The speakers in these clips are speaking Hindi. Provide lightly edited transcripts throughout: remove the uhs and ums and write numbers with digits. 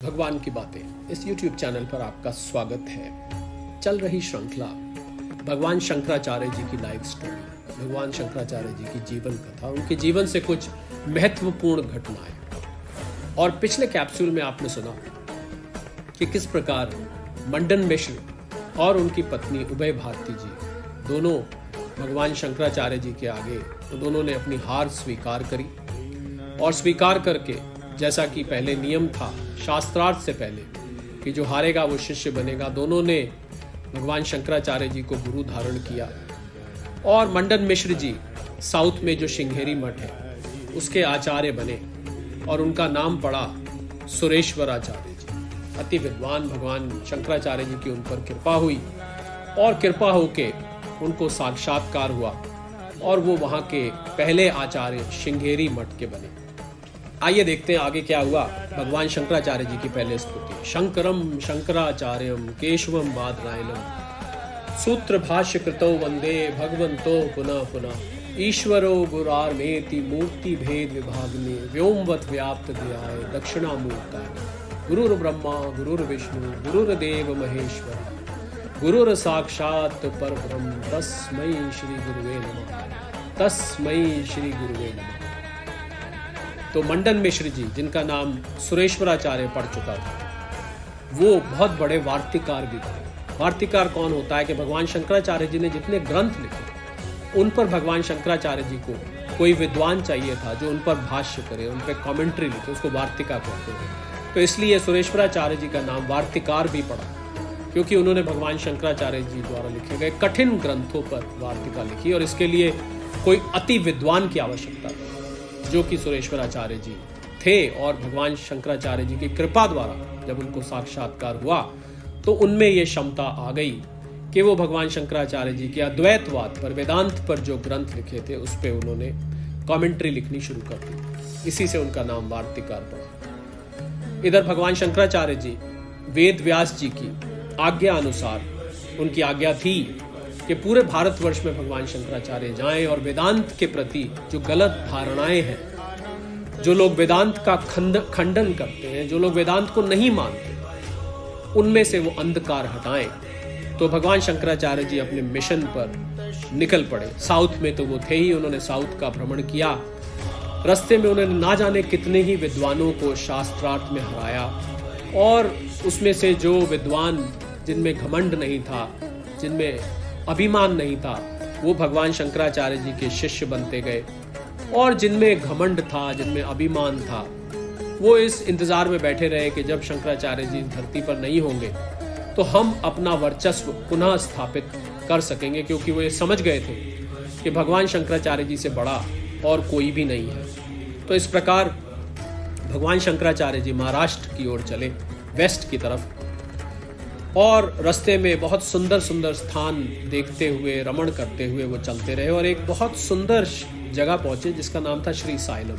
भगवान की बातें इस YouTube चैनल पर आपका स्वागत है। चल रही श्रृंखला भगवान शंकराचार्य जी की लाइफ स्टोरी, भगवान शंकराचार्य जी की जीवन कथा, उनके जीवन से कुछ महत्वपूर्ण घटनाएं। और पिछले कैप्सूल में आपने सुना कि किस प्रकार मंडन मिश्र और उनकी पत्नी उभय भारती जी दोनों भगवान शंकराचार्य जी के आगे दोनों ने अपनी हार स्वीकार करी और स्वीकार करके, जैसा कि पहले नियम था शास्त्रार्थ से पहले कि जो हारेगा वो शिष्य बनेगा, दोनों ने भगवान शंकराचार्य जी को गुरु धारण किया। और मंडन मिश्र जी साउथ में जो श्रृंगेरी मठ है उसके आचार्य बने और उनका नाम पड़ा सुरेश्वराचार्य जी। अति विद्वान भगवान शंकराचार्य जी की उन पर कृपा हुई और कृपा होके उनको साक्षात्कार हुआ और वो वहां के पहले आचार्य श्रृंगेरी मठ के बने। आइए देखते हैं आगे क्या हुआ। भगवान शंकराचार्य जी की पहले स्तुति। शंकरम शंकराचार्यम केशवम बादरायणम सूत्र भाष्य कृतो वंदे भगवंतो पुनः पुनः ईश्वरो गुरार्मेति मूर्ति भेद विभागिने व्योमवत व्याप्त ध्याय दक्षिणामूर्ताय गुरुर्ब्रह्मा गुरुर्विष्णु गुरुर्देव महेश्वर गुरुर साक्षात परब्रह्म तस्मै श्री गुरुवे नमः। तस्मै श्री गुरुवे नमः। तो मंडन मिश्र जी, जिनका नाम सुरेश्वराचार्य पढ़ चुका था, वो बहुत बड़े वार्तिकार भी थे। वार्तिकार कौन होता है कि भगवान शंकराचार्य जी ने जितने ग्रंथ लिखे उन पर भगवान शंकराचार्य जी को कोई विद्वान चाहिए था जो उन पर भाष्य करे, उन पर कमेंट्री लिखे, उसको वार्तिका कहते हैं। तो इसलिए सुरेश्वराचार्य जी का नाम वार्तिकार भी पड़ा, क्योंकि उन्होंने भगवान शंकराचार्य जी द्वारा लिखे गए कठिन ग्रंथों पर वार्तिका लिखी और इसके लिए कोई अति विद्वान की आवश्यकता थी, जो कि सुरेश्वराचार्य जी थे। और भगवान शंकराचार्य जी की कृपा द्वारा जब उनको साक्षात्कार हुआ तो उनमें ये क्षमता आ गई कि वो भगवान शंकराचार्य जी के अद्वैतवाद पर, वेदांत पर जो ग्रंथ लिखे थे उस पे उन्होंने कमेंट्री लिखनी शुरू कर दी। इसी से उनका नाम वार्तिकार पड़ा। इधर भगवान शंकराचार्य जी वेद व्यास जी की आज्ञा अनुसार, उनकी आज्ञा थी कि पूरे भारतवर्ष में भगवान शंकराचार्य जाएं और वेदांत के प्रति जो गलत धारणाएं हैं, जो लोग वेदांत का खंडन करते हैं, जो लोग वेदांत को नहीं मानते, उनमें से वो अंधकार हटाएं। तो भगवान शंकराचार्य जी अपने मिशन पर निकल पड़े। साउथ में तो वो थे ही, उन्होंने साउथ का भ्रमण किया। रास्ते में उन्होंने ना जाने कितने ही विद्वानों को शास्त्रार्थ में हराया और उसमें से जो विद्वान जिनमें घमंड नहीं था, जिनमें अभिमान नहीं था, वो भगवान शंकराचार्य जी के शिष्य बनते गए। और जिनमें घमंड था, जिनमें अभिमान था, वो इस इंतजार में बैठे रहे कि जब शंकराचार्य जी धरती पर नहीं होंगे तो हम अपना वर्चस्व पुनः स्थापित कर सकेंगे, क्योंकि वो ये समझ गए थे कि भगवान शंकराचार्य जी से बड़ा और कोई भी नहीं है। तो इस प्रकार भगवान शंकराचार्य जी महाराष्ट्र की ओर चले, वेस्ट की तरफ, और रास्ते में बहुत सुंदर सुंदर स्थान देखते हुए, रमण करते हुए वो चलते रहे और एक बहुत सुंदर जगह पहुंचे जिसका नाम था श्री साइलम।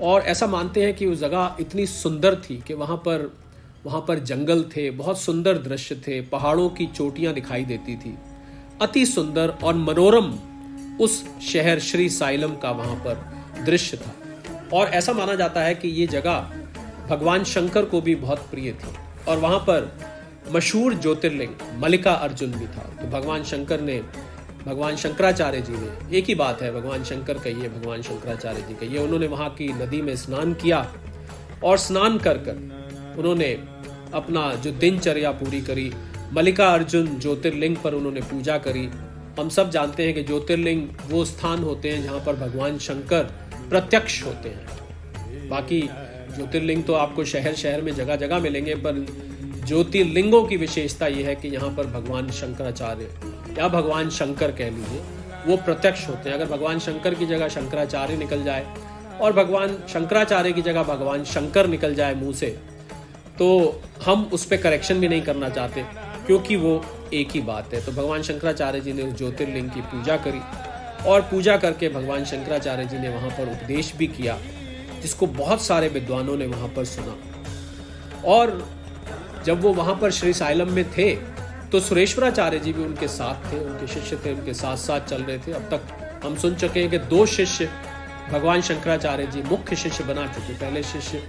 और ऐसा मानते हैं कि वो जगह इतनी सुंदर थी कि वहाँ पर जंगल थे, बहुत सुंदर दृश्य थे, पहाड़ों की चोटियां दिखाई देती थी, अति सुंदर और मनोरम उस शहर श्री साइलम का वहाँ पर दृश्य था। और ऐसा माना जाता है कि ये जगह भगवान शंकर को भी बहुत प्रिय थी और वहाँ पर मशहूर ज्योतिर्लिंग मल्लिका अर्जुन भी था। तो भगवान शंकराचार्य जी ने, एक ही बात है, भगवान शंकर कहिए, भगवान शंकराचार्य जी कहिए, उन्होंने वहां की नदी में स्नान किया और स्नान कर उन्होंने अपना जो दिनचर्या पूरी करी। मल्लिका अर्जुन ज्योतिर्लिंग पर उन्होंने पूजा करी। हम सब जानते हैं कि ज्योतिर्लिंग वो स्थान होते हैं जहां पर भगवान शंकर प्रत्यक्ष होते हैं। बाकी ज्योतिर्लिंग तो आपको शहर शहर में जगह जगह मिलेंगे, पर ज्योतिर्लिंगों की विशेषता यह है कि यहाँ पर भगवान शंकराचार्य या भगवान शंकर कह लीजिए, वो प्रत्यक्ष होते हैं। अगर भगवान शंकर की जगह शंकराचार्य निकल जाए और भगवान शंकराचार्य की जगह भगवान शंकर निकल जाए मुंह से, तो हम उस पर करेक्शन भी नहीं करना चाहते, क्योंकि वो एक ही बात है। तो भगवान शंकराचार्य जी ने उस ज्योतिर्लिंग की पूजा करी और पूजा करके भगवान शंकराचार्य जी ने वहाँ पर उपदेश भी किया, जिसको बहुत सारे विद्वानों ने वहाँ पर सुना। और जब वो वहाँ पर श्री साइलम में थे तो सुरेश्वराचार्य जी भी उनके साथ थे, उनके शिष्य थे, उनके साथ साथ चल रहे थे। अब तक हम सुन चुके हैं कि 2 शिष्य भगवान शंकराचार्य जी मुख्य शिष्य बना चुके। पहले शिष्य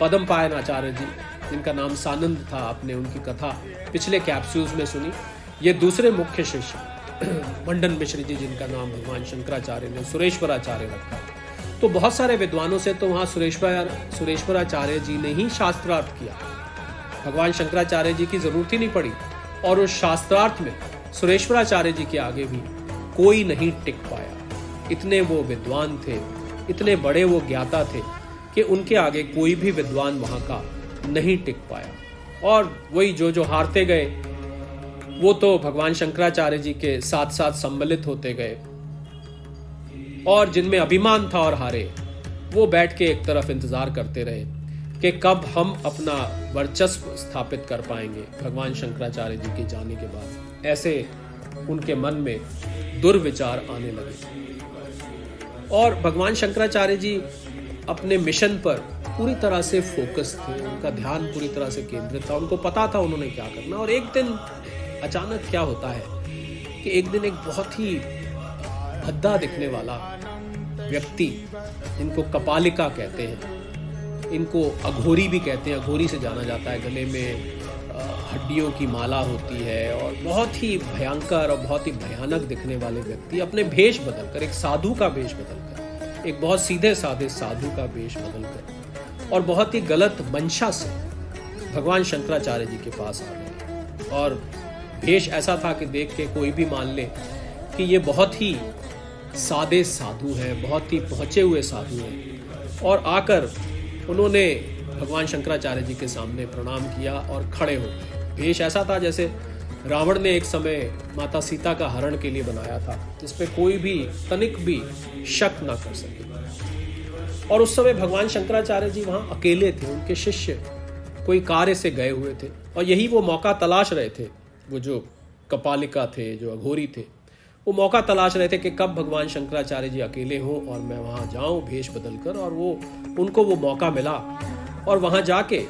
पद्मपायन आचार्य जी, जिनका नाम सानंद था, आपने उनकी कथा पिछले कैप्सूल्स में सुनी। ये दूसरे मुख्य शिष्य मंडन मिश्र जी, जिनका नाम भगवान शंकराचार्य ने सुरेश्वराचार्य रखा। तो बहुत सारे विद्वानों से तो वहाँ सुरेश्वराचार्य जी ने ही शास्त्रार्थ किया, भगवान शंकराचार्य जी की जरूरत ही नहीं पड़ी। और उस शास्त्रार्थ में सुरेश्वराचार्य जी के आगे भी कोई नहीं टिक पाया। इतने वो विद्वान थे, इतने बड़े वो ज्ञाता थे कि उनके आगे कोई भी विद्वान वहाँ का नहीं टिक पाया। और वही जो हारते गए वो तो भगवान शंकराचार्य जी के साथ साथ सम्मिलित होते गए, और जिनमें अभिमान था और हारे, वो बैठ के एक तरफ इंतजार करते रहे कि कब हम अपना वर्चस्व स्थापित कर पाएंगे भगवान शंकराचार्य जी के जाने के बाद। ऐसे उनके मन में दुर्विचार आने लगे। और भगवान शंकराचार्य जी अपने मिशन पर पूरी तरह से फोकस थे, उनका ध्यान पूरी तरह से केंद्रित था, उनको पता था उन्होंने क्या करना। और एक दिन अचानक क्या होता है कि एक दिन एक बहुत ही भद्दा दिखने वाला व्यक्ति, इनको कपालिका कहते हैं, इनको अघोरी भी कहते हैं, अघोरी से जाना जाता है, गले में हड्डियों की माला होती है, और बहुत ही भयंकर और बहुत ही भयानक दिखने वाले व्यक्ति अपने भेष बदलकर, एक साधु का भेष बदलकर, एक बहुत सीधे साधे साधु का भेष बदलकर और बहुत ही गलत मंशा से भगवान शंकराचार्य जी के पास आ गए। और भेष ऐसा था कि देख के कोई भी मान ले कि ये बहुत ही सादे साधु हैं, बहुत ही पहुंचे हुए साधु हैं। और आकर उन्होंने भगवान शंकराचार्य जी के सामने प्रणाम किया और खड़े हो गए। भेष ऐसा था जैसे रावण ने एक समय माता सीता का हरण के लिए बनाया था, जिस पे कोई भी तनिक भी शक ना कर सके। और उस समय भगवान शंकराचार्य जी वहां अकेले थे, उनके शिष्य कोई कार्य से गए हुए थे, और यही वो मौका तलाश रहे थे। वो जो कपालिका थे, जो अघोरी थे, वो मौका तलाश रहे थे कि कब भगवान शंकराचार्य जी अकेले हों और मैं वहां जाऊं भेष बदलकर। और उनको वो मौका मिला, और वहां जाके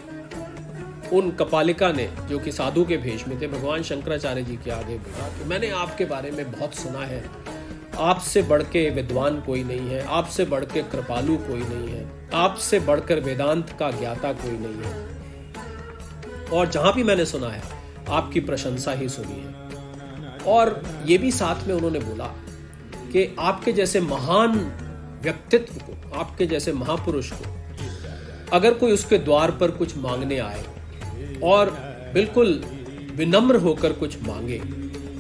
उन कपालिका ने, जो कि साधु के भेष में थे, भगवान शंकराचार्य जी के आगे बोला कि मैंने आपके बारे में बहुत सुना है, आपसे बढ़ के विद्वान कोई नहीं है, आपसे बढ़ के कृपालु कोई नहीं है, आपसे बढ़कर वेदांत का ज्ञाता कोई नहीं है, और जहां भी मैंने सुना है आपकी प्रशंसा ही सुनी है। और ये भी साथ में उन्होंने बोला कि आपके जैसे महान व्यक्तित्व को, आपके जैसे महापुरुष को अगर कोई उसके द्वार पर कुछ मांगने आए और बिल्कुल विनम्र होकर कुछ मांगे,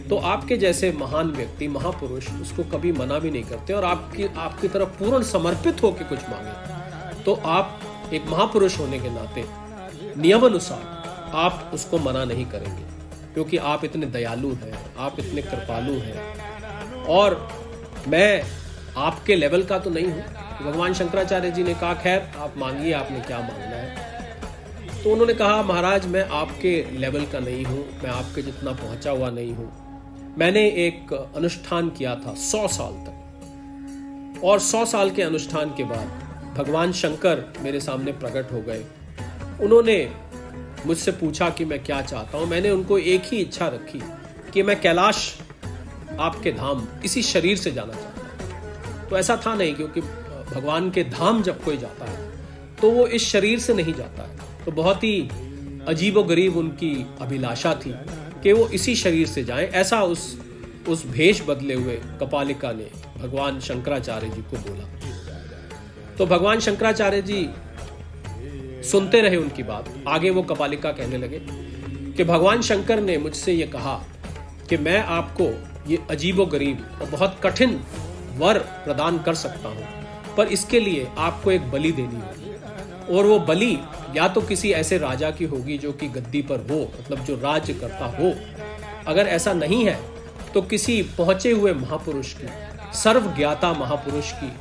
तो आपके जैसे महान व्यक्ति, महापुरुष उसको कभी मना भी नहीं करते, और आपकी तरफ पूर्ण समर्पित होकर कुछ मांगे तो आप एक महापुरुष होने के नाते नियमानुसार आप उसको मना नहीं करेंगे, क्योंकि आप इतने दयालु हैं, आप इतने कृपालु हैं। और मैं आपके लेवल का तो नहीं हूं। भगवान शंकराचार्य जी ने कहा, खैर आप मांगिए, आपने क्या मांगना है। तो उन्होंने कहा, महाराज मैं आपके लेवल का नहीं हूं, मैं आपके जितना पहुंचा हुआ नहीं हूं। मैंने एक अनुष्ठान किया था 100 साल तक, और 100 साल के अनुष्ठान के बाद भगवान शंकर मेरे सामने प्रकट हो गए। उन्होंने मुझसे पूछा कि मैं क्या चाहता हूं। मैंने उनको एक ही इच्छा रखी कि मैं कैलाश, आपके धाम, इसी शरीर से जाना चाहता हूं। तो ऐसा था नहीं, क्योंकि भगवान के धाम जब कोई जाता है तो वो इस शरीर से नहीं जाता है। तो बहुत ही अजीबोगरीब उनकी अभिलाषा थी कि वो इसी शरीर से जाएं। ऐसा उस भेष बदले हुए कपालिका ने भगवान शंकराचार्य जी को बोला। तो भगवान शंकराचार्य जी सुनते रहे उनकी बात। आगे वो कपालिका कहने लगे कि भगवान शंकर ने मुझसे ये कहा कि मैं आपको ये अजीबोगरीब और बहुत कठिन वर प्रदान कर सकता हूं, पर इसके लिए आपको एक बलि देनी होगी, और वो बलि या तो किसी ऐसे राजा की होगी जो कि गद्दी पर हो, मतलब जो राज्य करता हो। अगर ऐसा नहीं है तो किसी पहुंचे हुए महापुरुष की, सर्वज्ञाता महापुरुष की,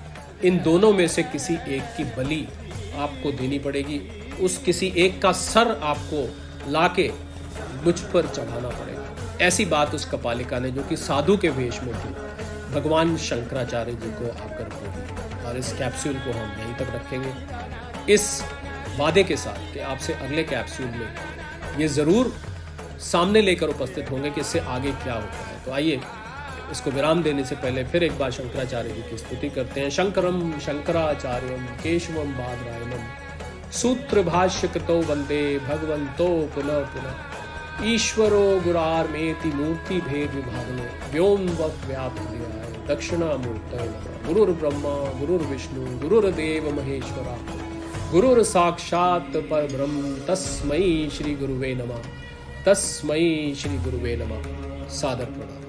इन दोनों में से किसी एक की बलि आपको देनी पड़ेगी। उस किसी एक का सर आपको लाके मुझ पर चढ़ाना पड़ेगा। ऐसी बात उस कपालिका ने, जो कि साधु के वेश में थी, भगवान शंकराचार्य जी को आकर बोली। और इस कैप्सूल को हम यहीं तक रखेंगे, इस वादे के साथ कि आपसे अगले कैप्सूल में ये जरूर सामने लेकर उपस्थित होंगे कि इससे आगे क्या होता है। तो आइए इसको विराम देने से पहले फिर एक बार शंकराचार्य जी की स्तुति करते हैं। शंकरम शंकराचार्यम केशवम बादरायणम सूत्र भाष्य कृतो वंदे भगवंतो पुनः पुनः ईश्वरो गुरार्मेति मूर्ति भेद विभागने व्योम व्याप्त दक्षिणामूर्तये नमः। गुरुर्ब्रह्मा गुरुर्विष्णु गुरुर्देव महेश्वरा गुरुर साक्षात परब्रह्म तस्मै श्री गुरुवे नमः। तस्मै श्री गुरुवे नमः। सादर प्रणाम।